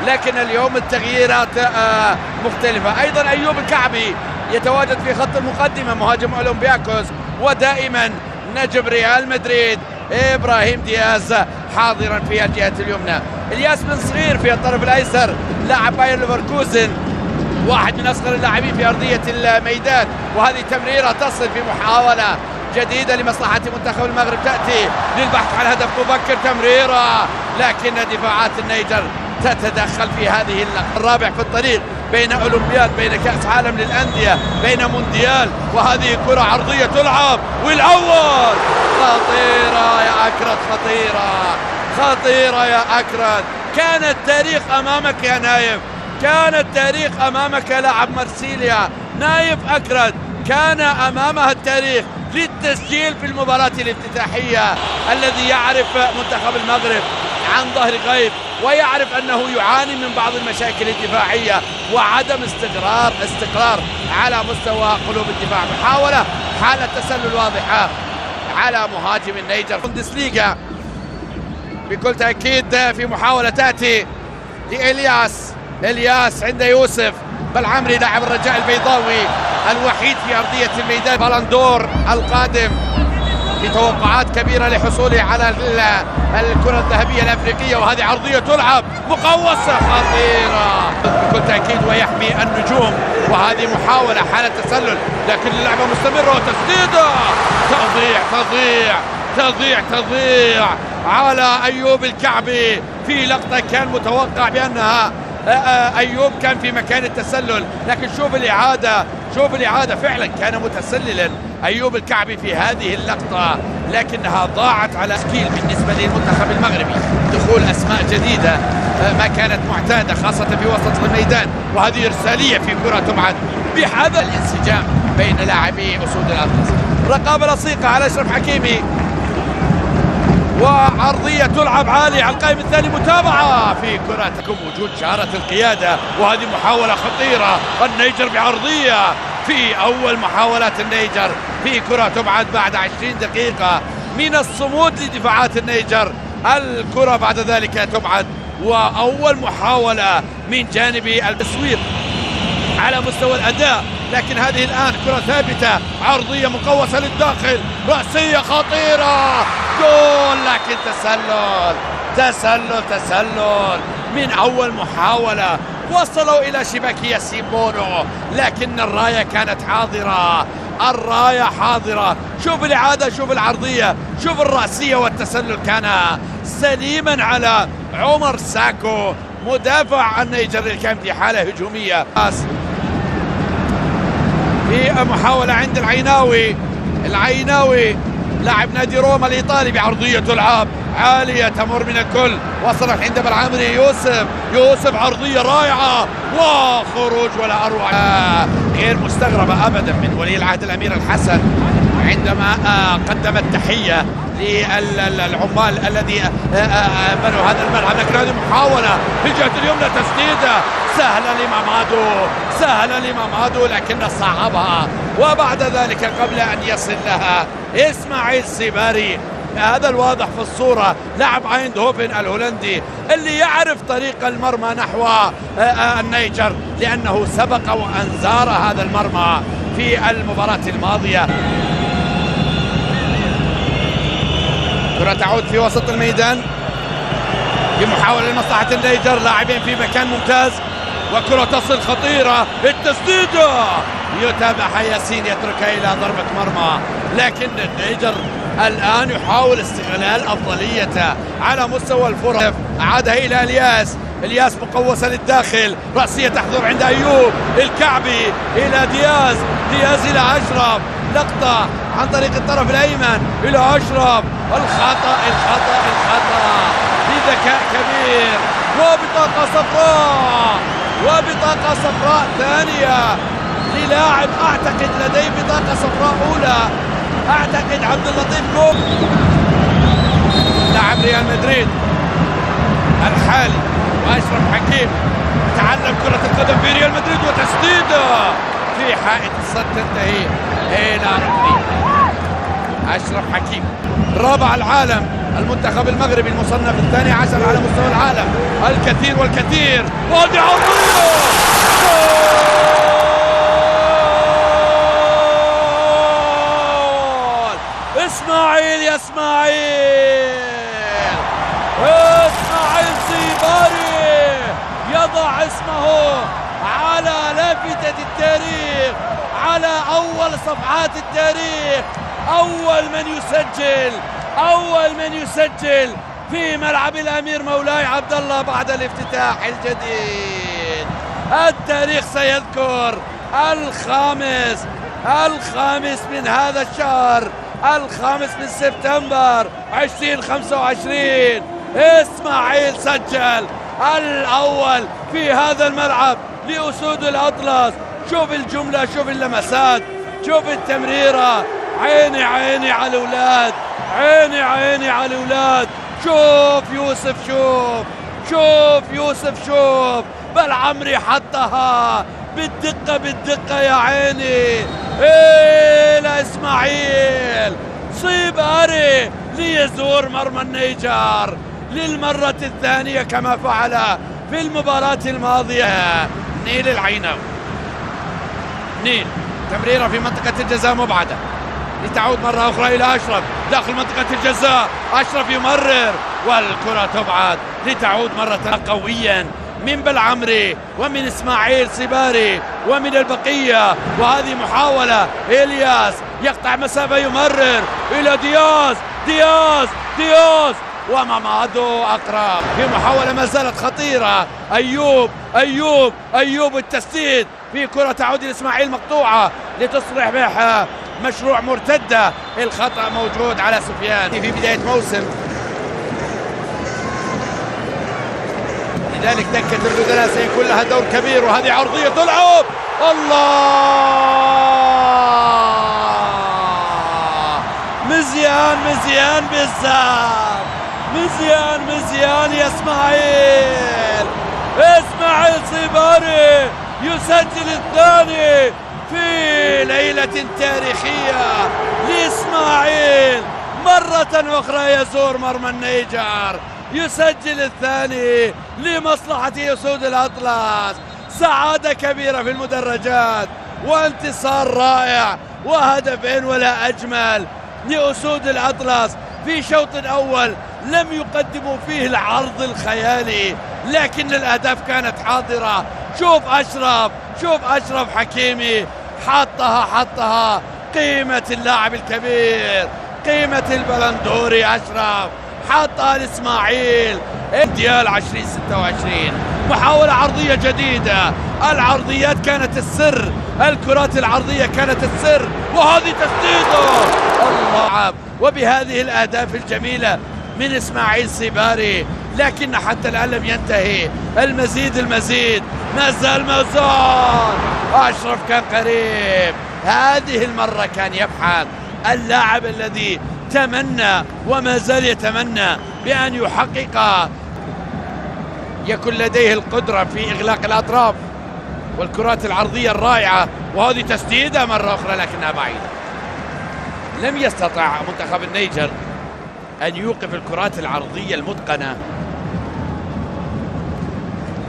لكن اليوم التغييرات مختلفة. أيضا أيوب الكعبي يتواجد في خط المقدمة، مهاجم أولمبياكوس ودائما نجم ريال مدريد. إبراهيم دياز حاضرا في الجهة اليمنى. الياس بن صغير في الطرف الأيسر، لاعب باير ليفركوزن، واحد من أصغر اللاعبين في أرضية الميدان. وهذه تمريرة تصل في محاولة جديدة لمصلحة منتخب المغرب، تأتي للبحث عن هدف مبكر، تمريرة لكن دفاعات النيجر تتدخل في هذه اللقطة. الرابع في الطريق، بين أولمبياد، بين كأس عالم للأندية، بين مونديال، وهذه كرة عرضية تلعب والأول خطيرة يا أكرد، خطيرة يا أكرد. كان التاريخ أمامك يا نايف، كان التاريخ أمامك يا لاعب مرسيليا. نايف أكرد كان أمامها التاريخ للتسجيل في المباراة الافتتاحية. الذي يعرف منتخب المغرب عن ظهر غيب ويعرف أنه يعاني من بعض المشاكل الدفاعية وعدم استقرار على مستوى قلوب الدفاع. محاولة، حالة تسلل واضحة على مهاجم النيجر. بوندسليغا بكل تأكيد في محاولة تأتي لإلياس عند يوسف بالعمري، لاعب الرجاء البيضاوي الوحيد في أرضية الميدان، بالندور القادم، في توقعات كبيرة لحصوله على الكرة الذهبية الأفريقية. وهذه عرضية تلعب مقوسة خطيرة بكل تأكيد ويحمي النجوم. وهذه محاولة، حالة تسلل، لكن اللعبة مستمرة وتسديدة تضيع على أيوب الكعبي في لقطة كان متوقع بأنها أيوب كان في مكان التسلل، لكن شوف الإعادة فعلا كان متسللا أيوب الكعبي في هذه اللقطة، لكنها ضاعت على سكيل بالنسبة للمنتخب المغربي. دخول أسماء جديدة ما كانت معتادة خاصة في وسط الميدان. وهذه إرسالية في كرة تبعد بحذر، الانسجام بين لاعبي أسود الأطلس. رقابة لصيقة على أشرف حكيمي، وعرضية تلعب عالية على القائم الثاني، متابعة في كرة وجود شارة القيادة. وهذه محاولة خطيرة، النيجر بعرضية في أول محاولات النيجر في كرة تبعد بعد 20 دقيقة من الصمود لدفاعات النيجر. الكرة بعد ذلك تبعد، وأول محاولة من جانب التسويق على مستوى الأداء. لكن هذه الآن كرة ثابتة، عرضية مقوسة للداخل، رأسية خطيرة، جول، لكن تسلل من أول محاولة. وصلوا إلى شباك ياسين بونو، لكن الراية كانت حاضرة. شوف الإعادة، شوف العرضية، شوف الرأسية، والتسلل كان سليما على عمر ساكو مدافع النيجر اللي كان في حالة هجومية. في محاولة عند العيناوي لاعب نادي روما الإيطالي، بعرضية تلعب عالية تمر من الكل، وصلت عند بالعمري. يوسف عرضية رائعة وخروج ولا أروع. غير مستغربة أبدا من ولي العهد الأمير الحسن عندما قدم التحية للعمال الذي بنوا هذا الملعب. لكن هذه محاولة في الجهة اليمنى، تسديدة سهلة لمامادو لكن صعبها. وبعد ذلك قبل أن يصل لها إسماعيل سيباري، هذا الواضح في الصورة، لاعب ايندهوفن الهولندي اللي يعرف طريق المرمى نحو النيجر، لأنه سبق وأنزار هذا المرمى في المباراة الماضية. كرة تعود في وسط الميدان بمحاولة لمصلحة النيجر، لاعبين في مكان ممتاز، وكرة تصل خطيرة، التسديدة يتابعها ياسين، يتركها إلى ضربة مرمى. لكن النيجر الآن يحاول استغلال أفضليته على مستوى الفرص. أعادها إلى الياس مقوسة للداخل، رأسية تحضر عند أيوب الكعبي إلى دياز إلى أشرف، لقطة عن طريق الطرف الأيمن إلى أشرف، الخطأ بذكاء كبير، وبطاقة صفراء ثانية للاعب أعتقد لديه بطاقة صفراء أولى، أعتقد عبد اللطيف نوب، لاعب ريال مدريد الحالي، وأشرف حكيم تعلم كرة القدم في ريال مدريد، وتسديدة في حائط الصد تنتهي إلى ركني. أشرف حكيم رابع العالم، المنتخب المغربي المصنف الثاني عشر على مستوى العالم، الكثير والكثير. وهذه عرضية اسماعيل، يا اسماعيل، اسماعيل سيباري يضع اسمه على لافتة التاريخ، على أول صفحات التاريخ، أول من يسجل في ملعب الأمير مولاي عبد الله بعد الافتتاح الجديد. التاريخ سيذكر الخامس من هذا الشهر، الخامس من سبتمبر 2025، اسماعيل سجل الأول في هذا الملعب لأسود الأطلس. شوف الجملة، شوف اللمسات، شوف التمريرة. عيني عيني على الأولاد، عيني عيني على الأولاد. شوف يوسف، شوف يوسف، شوف بل عمري حطها بالدقة يا عيني. إيه لا إسماعيل سيباري ليزور مرمى النيجر للمرة الثانية كما فعل في المباراة الماضية. نيل العيناوي، نيل تمريرة في منطقة الجزاء مبعدة لتعود مرة أخرى إلى أشرف داخل منطقة الجزاء. أشرف يمرر والكرة تبعد لتعود مرة قويا من بلعمري ومن إسماعيل سيباري ومن البقية. وهذه محاولة، إلياس يقطع مسافة يمرر إلى دياز ومامادو أقرب في محاولة ما زالت خطيرة. أيوب التسديد في كرة تعود لإسماعيل مقطوعة لتصبح بها مشروع مرتدة. الخطأ موجود على سفيان في بداية موسم، لذلك دكة البدلاء سيكون لها دور كبير. وهذه عرضية تلعب، الله مزيان بالزاب، مزيان يا اسماعيل سيباري يسجل الثاني في ليلة تاريخية لإسماعيل. مرة أخرى يزور مرمى النيجر، يسجل الثاني لمصلحة أسود الأطلس. سعادة كبيرة في المدرجات وانتصار رائع وهدفين ولا أجمل لأسود الأطلس في شوط أول لم يقدموا فيه العرض الخيالي، لكن الأهداف كانت حاضرة. شوف أشرف حكيمي حطها. قيمة اللاعب الكبير، قيمة البلندوري. أشرف حطها لإسماعيل. مونديال 2026 محاولة عرضية جديدة. العرضيات كانت السر، الكرات العرضية كانت السر، وهذه تسديده الله. وبهذه الأهداف الجميلة من إسماعيل سيباري، لكن حتى الآن لم ينتهي. المزيد ما زال أشرف كان قريب. هذه المرة كان يبحث اللاعب الذي تمنى وما زال يتمنى بأن يحقق، يكون لديه القدرة في إغلاق الأطراف والكرات العرضية الرائعة. وهذه تسديدة مرة أخرى لكنها بعيدة. لم يستطع منتخب النيجر أن يوقف الكرات العرضية المتقنة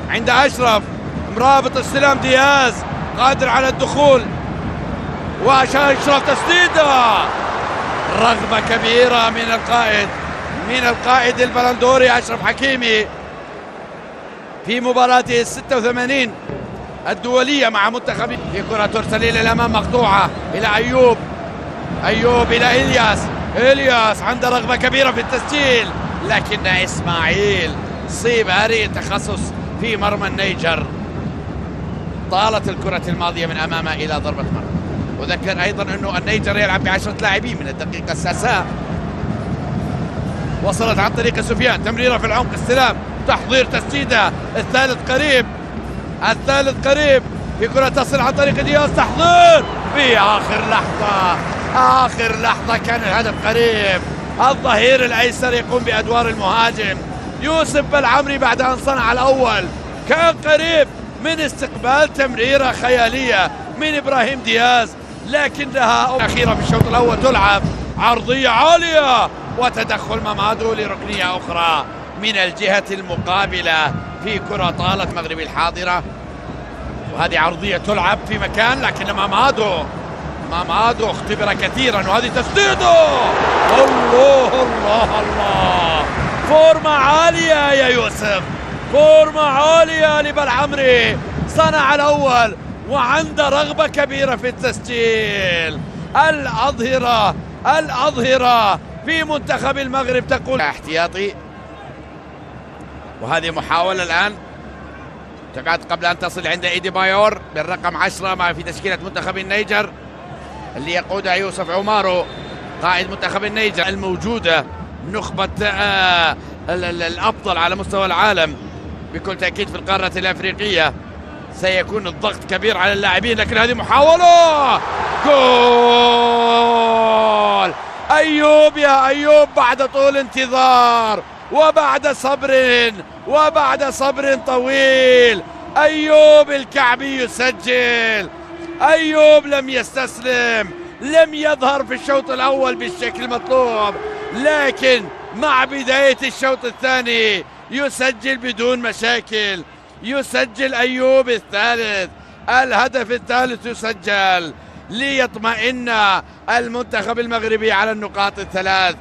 عند أشرف. مرابط استلام دياز قادر على الدخول، وأشرف تسديدة. رغبة كبيرة من القائد البلندوري أشرف حكيمي في مباراته 86 الدولية مع منتخب. في كرة ترسل إلى الأمام مقطوعة إلى أيوب إلى إلياس عنده رغبة كبيرة في التسجيل، لكن إسماعيل سيباري تخصص في مرمى النيجر. طالت الكرة الماضية من أمامه إلى ضربة مرمى. وذكر أيضا أنه النيجر يلعب ب10 لاعبين من الدقيقة السادسة. وصلت عن طريق سفيان، تمريرة في العمق، استلام، تحضير، تسديدة. الثالث قريب في كرة تصل عن طريق دياز، تحضير في آخر لحظة كان الهدف قريب. الظهير الأيسر يقوم بأدوار المهاجم. يوسف بلعمري بعد أن صنع الأول كان قريب من استقبال تمريرة خيالية من إبراهيم دياز، لكنها أخيرة في الشوط الأول تلعب عرضية عالية وتدخل مامادو لركنية أخرى من الجهة المقابلة في كرة طالت مغربي الحاضرة. وهذه عرضية تلعب في مكان، لكن مامادو اختبر كثيرا، وهذه تسديده. الله الله الله، فورمة عالية يا يوسف، فورمة عالية لبالعمري، صنع الأول وعنده رغبة كبيرة في التسجيل. الأظهرة في منتخب المغرب تقول احتياطي. وهذه محاولة الآن تقعد قبل أن تصل عند إيدي بايور بالرقم 10 مع في تشكيلة منتخب النيجر اللي يقودها يوسف عمارو قائد منتخب النيجر الموجودة، نخبة الأفضل على مستوى العالم بكل تأكيد في القارة الأفريقية. سيكون الضغط كبير على اللاعبين، لكن هذه محاولة جول. أيوب يا أيوب بعد طول انتظار وبعد صبر طويل، أيوب الكعبي يسجل. أيوب لم يستسلم، لم يظهر في الشوط الأول بالشكل المطلوب، لكن مع بداية الشوط الثاني يسجل بدون مشاكل. يسجل أيوب الثالث، الهدف الثالث يسجل ليطمئن المنتخب المغربي على النقاط الثلاث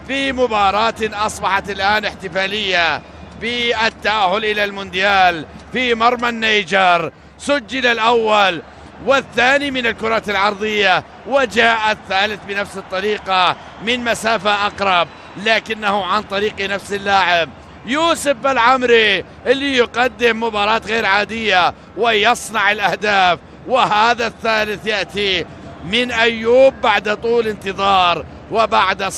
في مباراة أصبحت الآن احتفالية بالتأهل إلى المونديال في مرمى النيجر. سجل الأول والثاني من الكرات العرضية، وجاء الثالث بنفس الطريقة من مسافة أقرب، لكنه عن طريق نفس اللاعب يوسف بالعمري اللي يقدم مباراة غير عادية ويصنع الأهداف. وهذا الثالث يأتي من أيوب بعد طول انتظار وبعد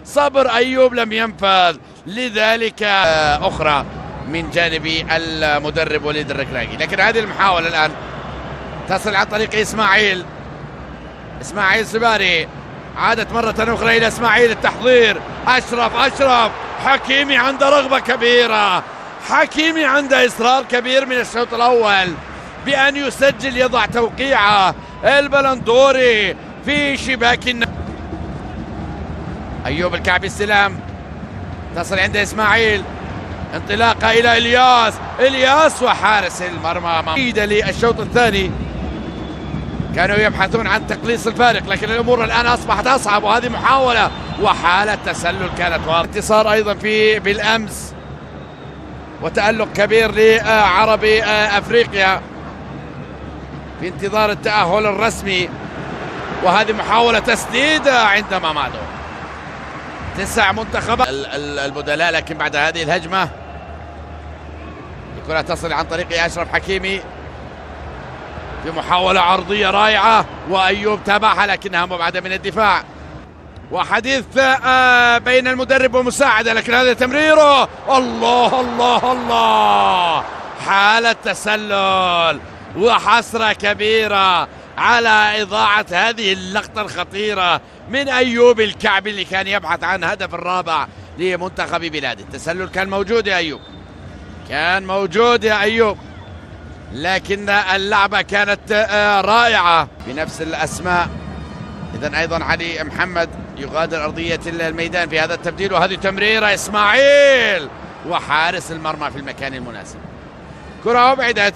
صبر أيوب لم ينفذ، لذلك أخرى من جانب المدرب وليد الركراكي. لكن هذه المحاولة الآن تصل عن طريق إسماعيل سباري، عادت مرة أخرى إلى إسماعيل التحضير. أشرف حكيمي عنده رغبة كبيرة، حكيمي عنده إصرار كبير من الشوط الأول بأن يسجل، يضع توقيعه البلندوري في شباك أيوب الكعبي السلام، تصل عند إسماعيل، انطلاقة إلى إلياس وحارس المرمى. مفيدة للشوط الثاني، كانوا يبحثون عن تقليص الفارق، لكن الأمور الآن أصبحت أصعب. وهذه محاولة وحالة تسلل كانت واضحة. انتصار أيضا بالأمس وتألق كبير لعربي أفريقيا في انتظار التأهل الرسمي. وهذه محاولة تسديدة عند مامادو. 9 منتخبات البدلاء، لكن بعد هذه الهجمة الكرة تصل عن طريق أشرف حكيمي في محاولة عرضية رائعة، وأيوب تابعها لكنها مبعدة من الدفاع. وحديث بين المدرب ومساعدة، لكن هذا تمريره. الله، حالة تسلل وحسرة كبيرة على إضاعة هذه اللقطة الخطيرة من أيوب الكعبي اللي كان يبحث عن هدف الرابع لمنتخب بلاده. التسلل كان موجود يا أيوب، كان موجود يا أيوب، لكن اللعبة كانت رائعة بنفس الأسماء. إذن أيضا علي محمد يغادر أرضية الميدان في هذا التبديل. وهذه تمريرة إسماعيل وحارس المرمى في المكان المناسب. كرة أبعدت،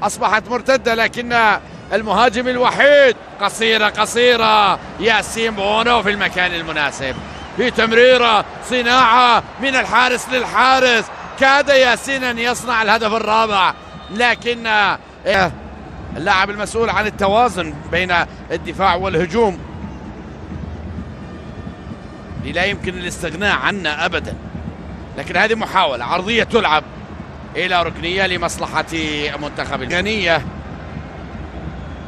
أصبحت مرتدة، لكن المهاجم الوحيد قصيرة ياسين بونو في المكان المناسب في تمريرة صناعة من الحارس للحارس. كاد ياسين أن يصنع الهدف الرابع، لكن اللاعب المسؤول عن التوازن بين الدفاع والهجوم لا يمكن الاستغناء عنه أبدا. لكن هذه محاولة عرضية تلعب إلى ركنية لمصلحة منتخب الغنية،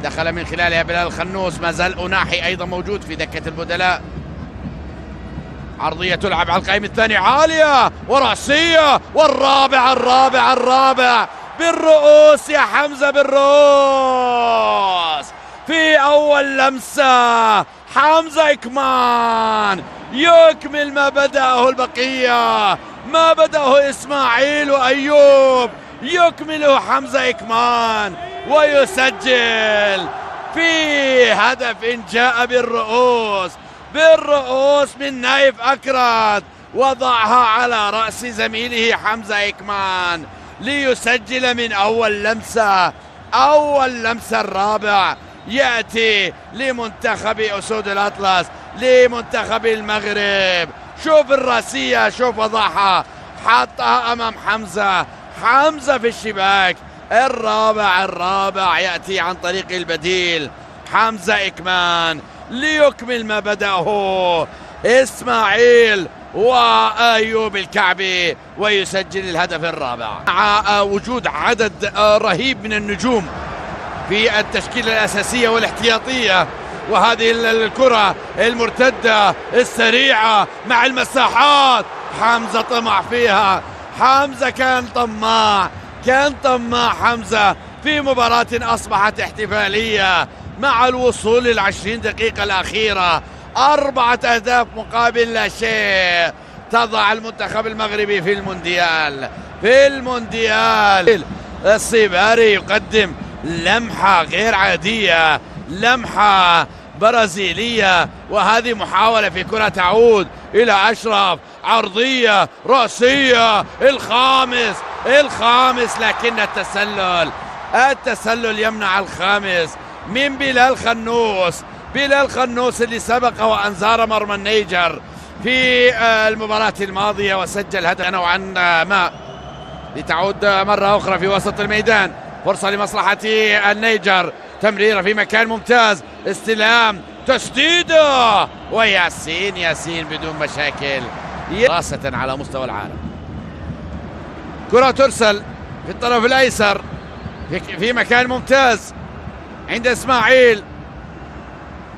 دخل من خلالها بلال الخنوس. ما زال أناحي أيضا موجود في دكة البدلاء. عرضية تلعب على القائم الثاني عالية ورأسية، والرابع بالرؤوس يا حمزة، بالرؤوس في أول لمسة. حمزة إكمان يكمل ما بدأه البقية، ما بدأه إسماعيل وأيوب يكمله حمزة إكمان ويسجل في هدف إن جاء بالرؤوس بالرؤوس من نايف أكراد، وضعها على رأس زميله حمزة إكمان ليسجل من أول لمسة. أول لمسة الرابع يأتي لمنتخب أسود الأطلس، لمنتخب المغرب. شوف الراسية، شوف وضعها، حطها أمام حمزة، حمزة في الشباك. الرابع يأتي عن طريق البديل حمزة إكمان ليكمل ما بدأه إسماعيل وأيوب الكعبي ويسجل الهدف الرابع. مع وجود عدد رهيب من النجوم في التشكيلة الأساسية والاحتياطية، وهذه الكرة المرتدة السريعة مع المساحات، حمزة طمع فيها. حمزة كان طماع حمزة في مباراة أصبحت احتفالية مع الوصول ل20 دقيقة الأخيرة. 4 أهداف مقابل لا شيء تضع المنتخب المغربي في المونديال. الصباري يقدم لمحة غير عادية، لمحة برازيلية، وهذه محاولة في كرة تعود إلى أشرف، عرضية رأسية، الخامس لكن التسلل يمنع الخامس من بلال خنوس اللي سبق وأنزار مرمى النيجر في المباراة الماضية وسجل هدف نوعا ما. لتعود مرة أخرى في وسط الميدان، فرصة لمصلحة النيجر، تمريرة في مكان ممتاز، استلام، تسديدة، وياسين بدون مشاكل راسة على مستوى العالم. كرة ترسل في الطرف الأيسر في مكان ممتاز عند إسماعيل،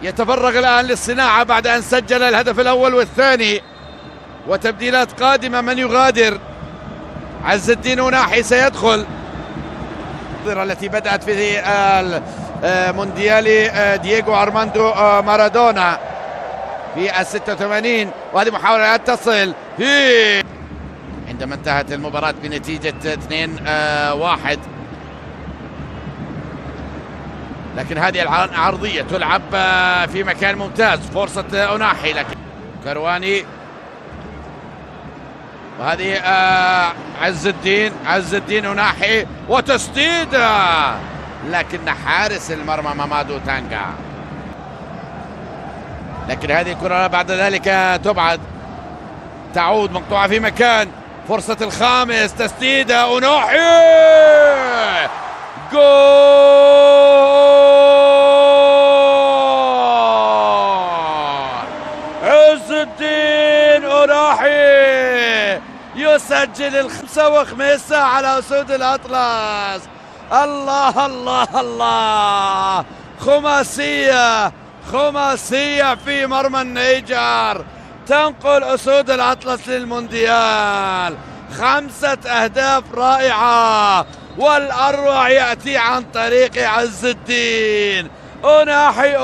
يتفرغ الآن للصناعة بعد أن سجل الهدف الأول والثاني، وتبديلات قادمة. من يغادر؟ عز الدين وناحي سيدخل. التي بدأت في مونديال دييغو أرماندو مارادونا في 86، وهذه محاولة أن تصل عندما انتهت المباراة بنتيجة 2-1. لكن هذه العرضية تلعب في مكان ممتاز، فرصة أوناحي، لكن كرواني، وهذه عز الدين أوناحي، وتسديدة، لكن حارس المرمى مامادو تانغا. لكن هذه الكرة بعد ذلك تبعد، تعود مقطوعة في مكان، فرصة الخامس، تسديدة، أوناحي، جول! عز الدين أوناحي يسجل 5 على أسود الأطلس. الله الله الله، خماسية في مرمى النيجر تنقل أسود الأطلس للمونديال. 5 أهداف رائعة، والأروع يأتي عن طريق عز الدين أوناحي.